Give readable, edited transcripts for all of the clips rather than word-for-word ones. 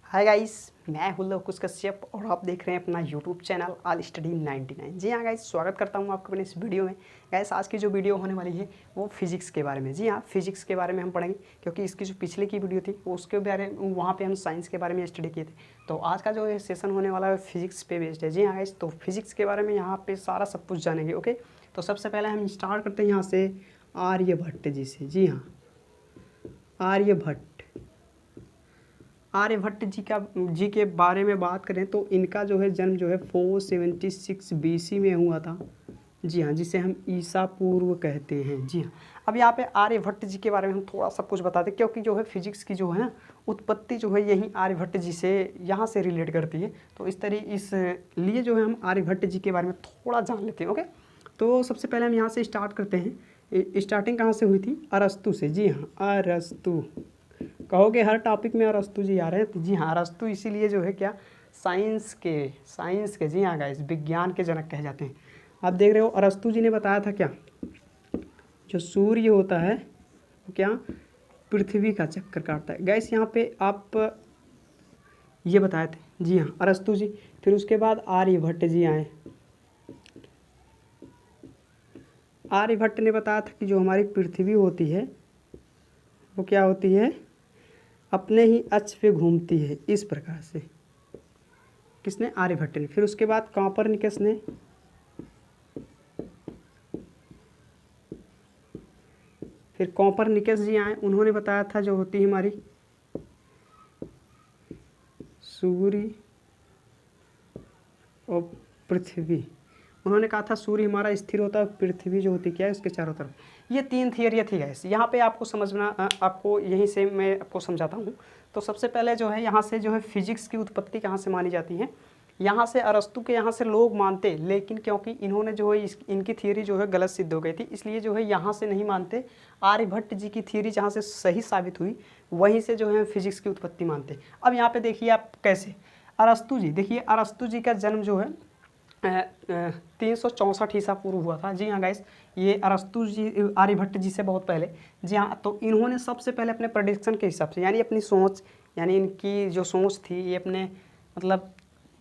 Hi guys, मैं हूँ लवकुश कश्यप और आप देख रहे हैं अपना यूट्यूब चैनल ऑल स्टडी 99। जी हाँ गाइस, स्वागत करता हूँ आपको अपने इस वीडियो में। गाइस, आज की जो वीडियो होने वाली है वो फिजिक्स के बारे में। जी हाँ, फिजिक्स के बारे में हम पढ़ेंगे, क्योंकि इसकी जो पिछले की वीडियो थी वो उसके बारे में वहाँ पे हम साइंस के बारे में स्टडी किए थे। तो आज का जो सेशन होने वाला है फिजिक्स पे बेस्ड है। जी हाँ गाइस, तो फिजिक्स के बारे में यहाँ पर सारा सब कुछ जानेंगे। ओके, तो सबसे पहले हम स्टार्ट करते हैं यहाँ से आर्यभट्ट जी से। जी हाँ, आर्यभट्ट जी के बारे में बात करें तो इनका जो है जन्म जो है 476 BC में हुआ था। जी हाँ, जिसे हम ईसा पूर्व कहते हैं। जी हाँ, अब यहाँ पे आर्यभट्ट जी के बारे में हम थोड़ा सब कुछ बताते हैं, क्योंकि जो है फिजिक्स की जो है ना उत्पत्ति जो है यही आर्यभट्ट जी से यहाँ से रिलेट करती है। तो इसलिए जो है हम आर्यभट्ट जी के बारे में थोड़ा जान लेते हैं। ओके, तो सबसे पहले हम यहाँ से स्टार्ट करते हैं। स्टार्टिंग कहाँ से हुई थी? अरस्तु से। जी हाँ, अरस्तु। कहोगे हर टॉपिक में अरस्तु जी आ रहे हैं, तो जी हाँ, अरस्तु इसीलिए जो है क्या साइंस के जी हाँ गाइस, विज्ञान के जनक कहे जाते हैं। आप देख रहे हो अरस्तु जी ने बताया था क्या, जो सूर्य होता है वो क्या पृथ्वी का चक्कर काटता है। गाइस यहाँ पे आप ये बताए थे। जी हाँ, अरस्तु जी। फिर उसके बाद आर्यभट्ट जी आए। आर्यभट्ट ने बताया था कि जो हमारी पृथ्वी होती है वो क्या होती है, अपने ही अक्ष पे घूमती है इस प्रकार से। किसने? आर्यभट्ट ने। फिर उसके बाद कॉपरनिकस ने। फिर कॉपरनिकस जी आए, उन्होंने बताया था जो होती है हमारी सूर्य और पृथ्वी। उन्होंने कहा था सूर्य हमारा स्थिर होता है, पृथ्वी जो होती क्या है उसके चारों तरफ। ये 3 थियरियाँ थी गैस। यहाँ पे आपको समझना, आपको यहीं से मैं आपको समझाता हूँ। तो सबसे पहले जो है यहाँ से जो है फिजिक्स की उत्पत्ति कहाँ से मानी जाती है, यहाँ से अरस्तु के यहाँ से लोग मानते, लेकिन क्योंकि इन्होंने जो है इनकी थियरी जो है गलत सिद्ध हो गई थी, इसलिए जो है यहाँ से नहीं मानते। आर्यभट्ट जी की थियरी जहाँ से सही साबित हुई वहीं से जो है फिजिक्स की उत्पत्ति मानते। अब यहाँ पे देखिए आप कैसे। अरस्तु जी, देखिए अरस्तु जी का जन्म जो है 364 ईसा पूर्व हुआ था। जी हाँ गाइस, ये अरस्तु जी आर्यभट्ट जी से बहुत पहले। जी हाँ, तो इन्होंने सबसे पहले अपने प्रेडिक्शन के हिसाब से, यानी अपनी सोच, यानी इनकी जो सोच थी ये अपने मतलब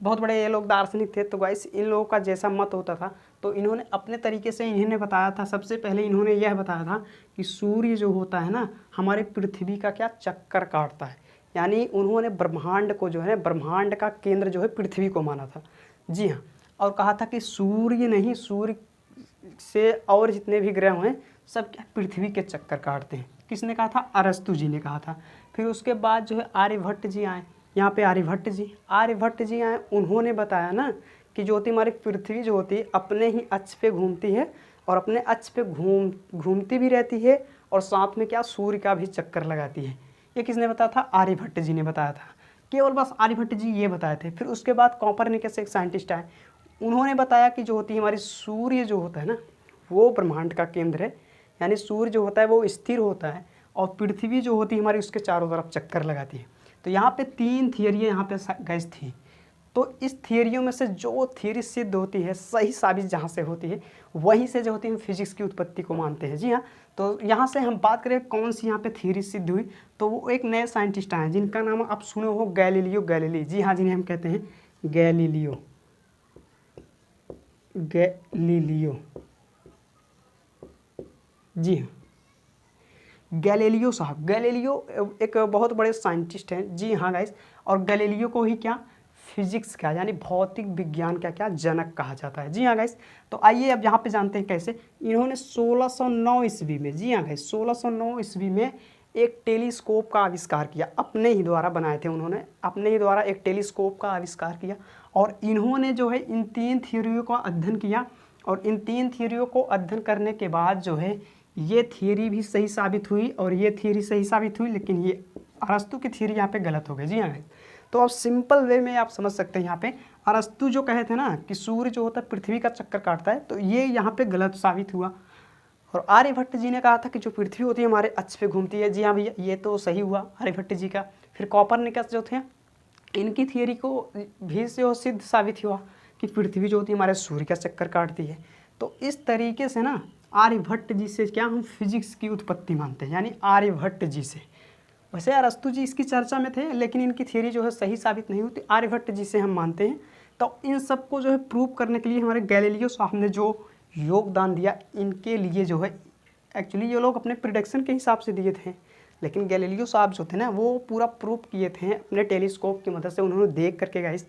बहुत बड़े ये लोग दार्शनिक थे। तो गाइस इन लोगों का जैसा मत होता था तो इन्होंने अपने तरीके से इन्होंने बताया था। सबसे पहले इन्होंने यह बताया था कि सूर्य जो होता है ना हमारे पृथ्वी का क्या चक्कर काटता है। यानी उन्होंने ब्रह्मांड को जो है ब्रह्मांड का केंद्र जो है पृथ्वी को माना था। जी हाँ, और कहा था कि सूर्य नहीं, सूर्य से और जितने भी ग्रह हैं सब क्या पृथ्वी के चक्कर काटते हैं। किसने कहा था? अरस्तु जी ने कहा था। फिर उसके बाद जो है आर्यभट्ट जी आए। यहाँ पे आर्यभट्ट जी आए, उन्होंने बताया ना कि जो होती हमारी पृथ्वी जो होती है अपने ही अक्ष पे घूमती है, और अपने अक्ष पे घूमती भी रहती है, और साथ में क्या सूर्य का भी चक्कर लगाती है। ये किसने बताया था? आर्यभट्ट जी ने बताया था। केवल बस आर्यभट्ट जी ये बताए थे। फिर उसके बाद कॉपरनिकस एक साइंटिस्ट आए, उन्होंने बताया कि जो होती है हमारी सूर्य जो होता है ना वो ब्रह्मांड का केंद्र है। यानी सूर्य जो होता है वो स्थिर होता है, और पृथ्वी जो होती है हमारी उसके चारों तरफ चक्कर लगाती है। तो यहाँ पे 3 थियरियाँ यहाँ पे गैस थी। तो इस थियरियों में से जो थियरी सिद्ध होती है, सही साबित जहाँ से होती है, वहीं से जो होती है हम फिजिक्स की उत्पत्ति को मानते हैं। जी हाँ, तो यहाँ से हम बात करें कौन सी यहाँ पे थियरी सिद्ध हुई, तो वो एक नए साइंटिस्ट आए जिनका नाम आप सुने हो, गैलीलियो गैलीली। जी हाँ, जिन्हें हम कहते हैं गैलीलियो। जी हाँ, गैलीलियो साहब। गैलीलियो एक बहुत बड़े साइंटिस्ट हैं। जी हाँ गाइस, और गैलीलियो को ही क्या फिजिक्स का यानी भौतिक विज्ञान का क्या जनक कहा जाता है। जी हाँ गाइस, तो आइए अब यहाँ पे जानते हैं कैसे। इन्होंने 1609 ईस्वी में, जी हाँ गाइस 1609 ईस्वी में एक टेलीस्कोप का आविष्कार किया। अपने ही द्वारा बनाए थे उन्होंने, अपने ही द्वारा एक टेलीस्कोप का आविष्कार किया। और इन्होंने जो है इन 3 थियरियों का अध्ययन किया, और इन 3 थियरियों को अध्ययन करने के बाद जो है ये थियरी भी सही साबित हुई और ये थियरी सही साबित हुई, लेकिन ये अरस्तु की थियरी यहाँ पे गलत हो गई। जी हाँ, तो अब सिंपल वे में आप समझ सकते हैं। यहाँ पे अरस्तु जो कहे थे ना कि सूर्य जो होता है पृथ्वी का चक्कर काटता है, तो ये यहाँ पे गलत साबित हुआ। और आर्यभट्ट जी ने कहा था कि जो पृथ्वी होती है हमारे अक्ष पे घूमती है। जी हाँ भैया, ये तो सही हुआ आर्यभट्ट जी का। फिर कॉपरनिकस जो थे, इनकी थियरी को भी से सिद्ध साबित हुआ कि पृथ्वी जो होती है हमारे सूर्य का चक्कर काटती है। तो इस तरीके से ना आर्यभट्ट जी से क्या हम फिजिक्स की उत्पत्ति मानते हैं, यानी आर्यभट्ट जी से। वैसे अरस्तु जी इसकी चर्चा में थे, लेकिन इनकी थ्योरी जो है सही साबित नहीं होती। आर्यभट्ट जिसे हम मानते हैं, तो इन सबको जो है प्रूव करने के लिए हमारे गैलीलियो साहब ने जो योगदान दिया, इनके लिए जो है एक्चुअली ये लोग अपने प्रिडिक्शन के हिसाब से दिए थे, लेकिन गैलीलियो साहब जो थे ना वो पूरा प्रूव किए थे अपने टेलीस्कोप की मदद से। उन्होंने देख करके गाइस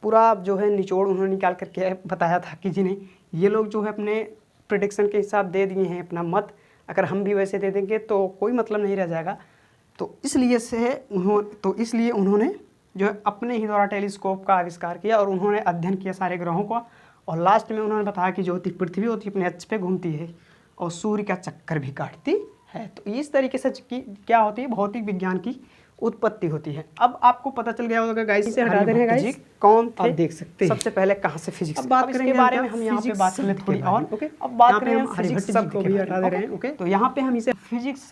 पूरा जो है निचोड़ उन्होंने निकाल करके बताया था कि जी नहीं, ये लोग जो है अपने प्रिडिक्शन के हिसाब दे दिए हैं अपना मत, अगर हम भी वैसे दे देंगे तो कोई मतलब नहीं रह जाएगा। तो इसलिए उन्होंने जो है अपने ही द्वारा टेलीस्कोप का आविष्कार किया और उन्होंने अध्ययन किया सारे ग्रहों का, और लास्ट में उन्होंने बताया कि जो होती पृथ्वी होती अपने अक्ष पे घूमती है और सूर्य का चक्कर भी काटती है। तो इस तरीके से क्या होती है, भौतिक विज्ञान की उत्पत्ति होती है। अब आपको पता चल गया होगा गाइस, से हटा दे रहे हैं गाइस कौन थे, आप देख सकते हैं सबसे पहले कहाँ से फिजिक्स। अब बात करेंगे बारे में हम यहाँ पे बात करें थोड़ी और, ओके। अब बात करें हम फिजिक्स शब्द को भी हटा दे रहे हैं, ओके। तो यहाँ पे हम इसे फिजिक्स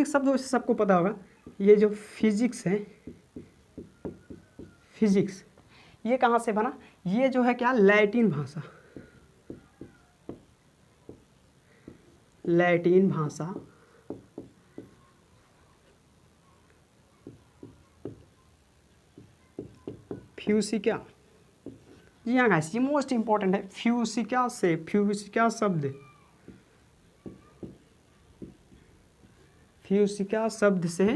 शब्द जो सबको पता होगा, ये जो फिजिक्स है, फिजिक्स ये कहाँ से बना, ये जो है क्या लैटिन भाषा, लैटिन भाषा फ्यूसिका, जी हाँ गाइस ये मोस्ट इंपॉर्टेंट है, फ्यूसिका से, फ्यूसिका शब्द, फ्यूसिका शब्द से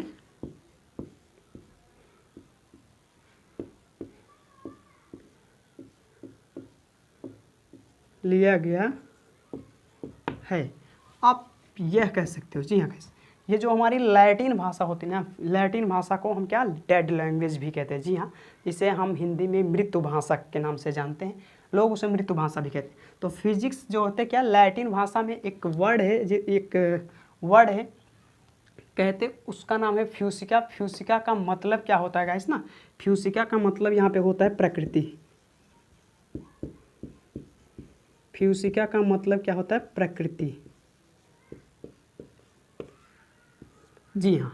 लिया गया है। आप यह कह सकते हो, जी हाँ गाइस ये जो हमारी लैटिन भाषा होती है ना, लैटिन भाषा को हम क्या डेड लैंग्वेज भी कहते हैं, जी हाँ। इसे हम हिंदी में मृत्यु भाषा के नाम से जानते हैं, लोग उसे मृत्यु भाषा भी कहते हैं। तो फिजिक्स जो होते हैं क्या, लैटिन भाषा में एक वर्ड है, एक वर्ड है कहते, उसका नाम है फ्यूसिका। फ्यूसिका का मतलब क्या होता है गाइस ना, फ्यूसिका का मतलब यहाँ पे होता है प्रकृति। फ्यूसिका का मतलब क्या होता है, प्रकृति, जी हाँ।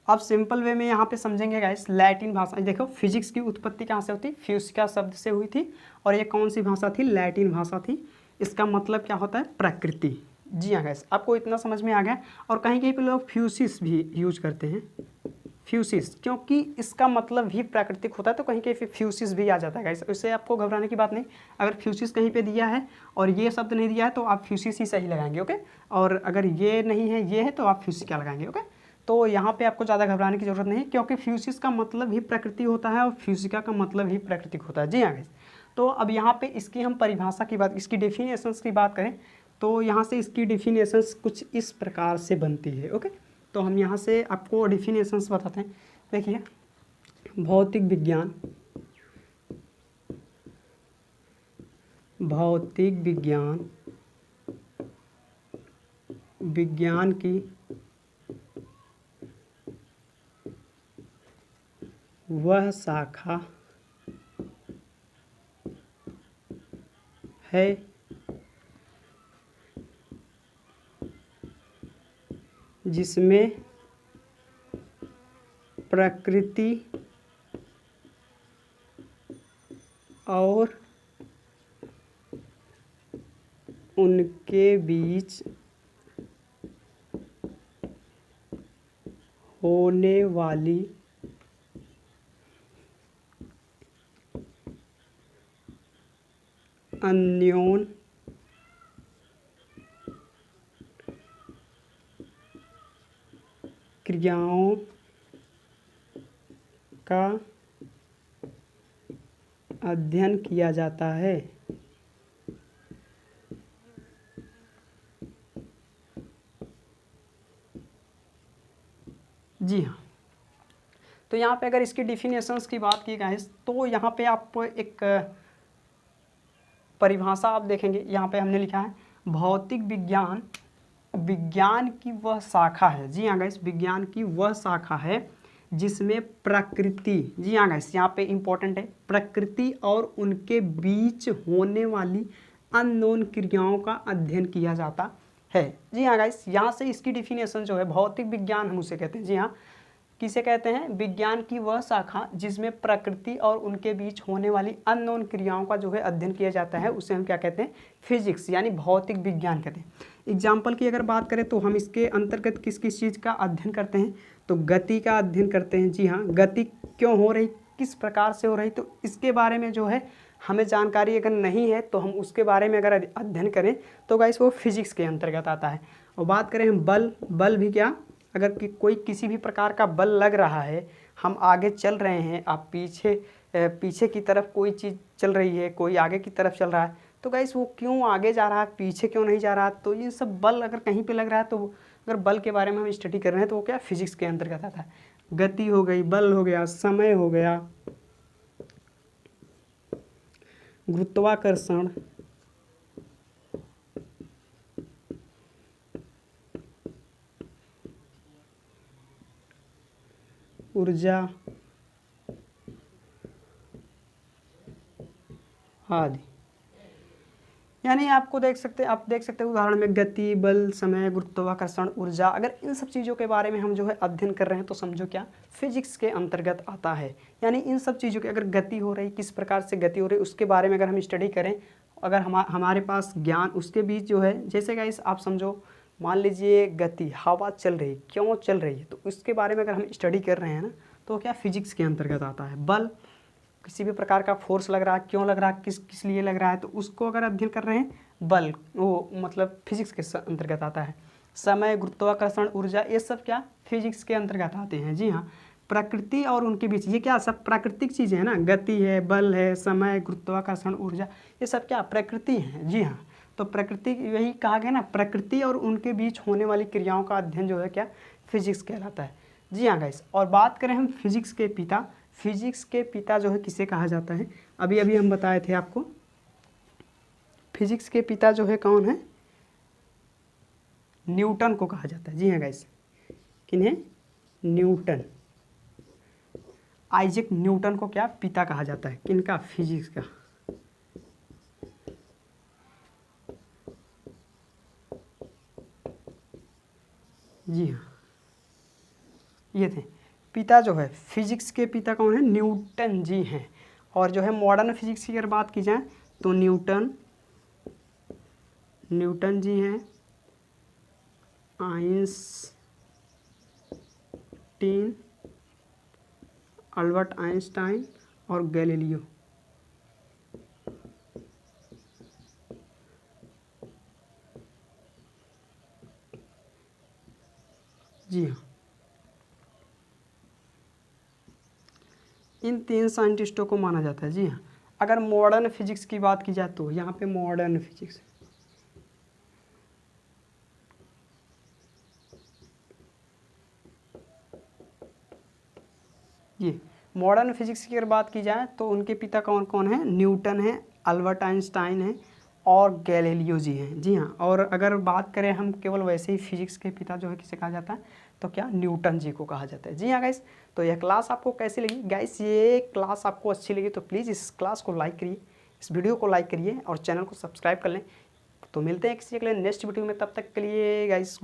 अब सिंपल वे में यहाँ पे समझेंगे गाइस, लैटिन भाषा, देखो फिजिक्स की उत्पत्ति कहाँ से होती, फ्यूसिका शब्द से हुई थी, और ये कौन सी भाषा थी, लैटिन भाषा थी। इसका मतलब क्या होता है, प्रकृति, जी हाँ गाइस आपको इतना समझ में आ गया। और कहीं कहीं पे लोग फ्यूसिस भी यूज करते हैं, फ्यूसिस, क्योंकि इसका मतलब भी प्राकृतिक होता है, तो कहीं कहीं पे फ्यूसिस भी आ जाता है गाइस। इससे आपको घबराने की बात नहीं, अगर फ्यूसिस कहीं पे दिया है और ये शब्द नहीं दिया है तो आप फ्यूसिस ही सही लगाएंगे, ओके। और अगर ये नहीं है, ये है, तो आप फ्यूसिका लगाएंगे, ओके। तो यहाँ पे आपको ज़्यादा घबराने की जरूरत नहीं, क्योंकि फ्यूसिस का मतलब ही प्रकृति होता है और फ्यूसिका का मतलब ही प्राकृतिक होता है, जी हाँ गाइस। तो अब यहाँ पे इसकी हम परिभाषा की बात, इसकी डेफिनेशंस की बात करें, तो यहाँ से इसकी डेफिनेशंस कुछ इस प्रकार से बनती है, ओके। तो हम यहाँ से आपको डेफिनेशंस बताते हैं। देखिए, भौतिक विज्ञान, भौतिक विज्ञान विज्ञान की वह शाखा है जिसमें प्रकृति और उनके बीच होने वाली अन्योन क्रियाओं का अध्ययन किया जाता है। जी हाँ, तो यहाँ पे अगर इसकी डिफिनेशंस की बात की गाइस, तो यहाँ पे आप एक परिभाषा आप देखेंगे, यहाँ पे हमने लिखा है भौतिक विज्ञान विज्ञान की वह शाखा है, जी हाँ गाइस, विज्ञान की वह शाखा है जिसमें प्रकृति, जी हाँ गाइस यहाँ पे इंपॉर्टेंट है, प्रकृति और उनके बीच होने वाली अननोन क्रियाओं का अध्ययन किया जाता है। जी हाँ गाइस, यहाँ से इसकी डिफिनेशन जो है भौतिक विज्ञान हम उसे कहते हैं, जी हाँ, किसे कहते हैं? विज्ञान की वह शाखा जिसमें प्रकृति और उनके बीच होने वाली अननोन क्रियाओं का जो है अध्ययन किया जाता है, उसे हम क्या कहते हैं? फिजिक्स यानी भौतिक विज्ञान कहते हैं। एग्जाम्पल की अगर बात करें तो हम इसके अंतर्गत किस किस चीज़ का अध्ययन करते हैं? तो गति का अध्ययन करते हैं। जी हाँ, गति क्यों हो रही, किस प्रकार से हो रही, तो इसके बारे में जो है हमें जानकारी अगर नहीं है तो हम उसके बारे में अगर अध्ययन करें तो गाइस वो फिजिक्स के अंतर्गत आता है। और बात करें हम बल भी क्या, अगर कोई किसी भी प्रकार का बल लग रहा है, हम आगे चल रहे हैं, आप पीछे की तरफ कोई चीज़ चल रही है, कोई आगे की तरफ चल रहा है, तो गाइस वो क्यों आगे जा रहा है, पीछे क्यों नहीं जा रहा, तो ये सब बल अगर कहीं पे लग रहा है तो अगर बल के बारे में हम स्टडी कर रहे हैं तो वो क्या फिजिक्स के अंतर्गत आता है। गति हो गई, बल हो गया, समय हो गया, गुरुत्वाकर्षण, ऊर्जा आदि। यानी आप देख सकते हैं उदाहरण में गति, बल, समय, गुरुत्वाकर्षण, ऊर्जा, अगर इन सब चीज़ों के बारे में हम जो है अध्ययन कर रहे हैं तो समझो क्या फिजिक्स के अंतर्गत आता है। यानी इन सब चीज़ों की अगर गति हो रही, किस प्रकार से गति हो रही, उसके बारे में अगर हम स्टडी करें, अगर हमारे पास ज्ञान उसके बीच जो है, जैसे गाइस आप समझो, मान लीजिए गति, हवा चल रही, क्यों चल रही है, तो उसके बारे में अगर हम स्टडी कर रहे हैं ना तो क्या फिजिक्स के अंतर्गत आता है। बल, किसी भी प्रकार का फोर्स लग रहा है, क्यों लग रहा है, किस लिए लग रहा है, तो उसको अगर अध्ययन कर रहे हैं, बल वो मतलब फिजिक्स के अंतर्गत आता है। समय, गुरुत्वाकर्षण, ऊर्जा, ये सब क्या फिजिक्स के अंतर्गत आते हैं। जी हाँ, प्रकृति और उनके बीच, ये क्या सब प्राकृतिक चीज़ें हैं ना, गति है, बल है, समय, गुरुत्वाकर्षण, ऊर्जा, ये सब क्या प्रकृति है। जी हाँ, तो प्रकृति, यही कहा गया ना, प्रकृति और उनके बीच होने वाली क्रियाओं का अध्ययन जो है क्या फिजिक्स कहलाता है। जी हाँ गाइस, और बात करें हम फिजिक्स के पिता जो है किसे कहा जाता है, अभी हम बताए थे आपको, फिजिक्स के पिता जो है कौन है? न्यूटन को कहा जाता है। जी हाँ गाइस, किन्हें? न्यूटन, आइजैक न्यूटन को क्या पिता कहा जाता है, किनका? फिजिक्स का। जी हाँ, ये थे पिता जो है फिजिक्स के पिता कौन है? न्यूटन जी हैं। और जो है मॉडर्न फिजिक्स की अगर बात की जाए तो न्यूटन जी हैं, आइंस्टीन, अल्बर्ट आइंस्टाइन और गैलीलियो। जी हाँ, इन 3 साइंटिस्टों को माना जाता है। जी हाँ, अगर मॉडर्न फिजिक्स की बात की जाए तो यहाँ पे मॉडर्न फिजिक्स, ये मॉडर्न फिजिक्स की अगर बात की जाए तो उनके पिता कौन कौन है? न्यूटन है, अल्बर्ट आइंस्टाइन है और गैलीलियो जी हैं। जी हाँ, और अगर बात करें हम केवल वैसे ही फिजिक्स के पिता जो है किसे कहा जाता है, तो क्या न्यूटन जी को कहा जाता है। जी हाँ गाइस, तो यह क्लास आपको कैसी लगी? गाइस ये क्लास आपको अच्छी लगी तो प्लीज़ इस क्लास को लाइक करिए, इस वीडियो को लाइक करिए और चैनल को सब्सक्राइब कर लें। तो मिलते हैं किसी अगले नेक्स्ट वीडियो में, तब तक के लिए गाइस गुड।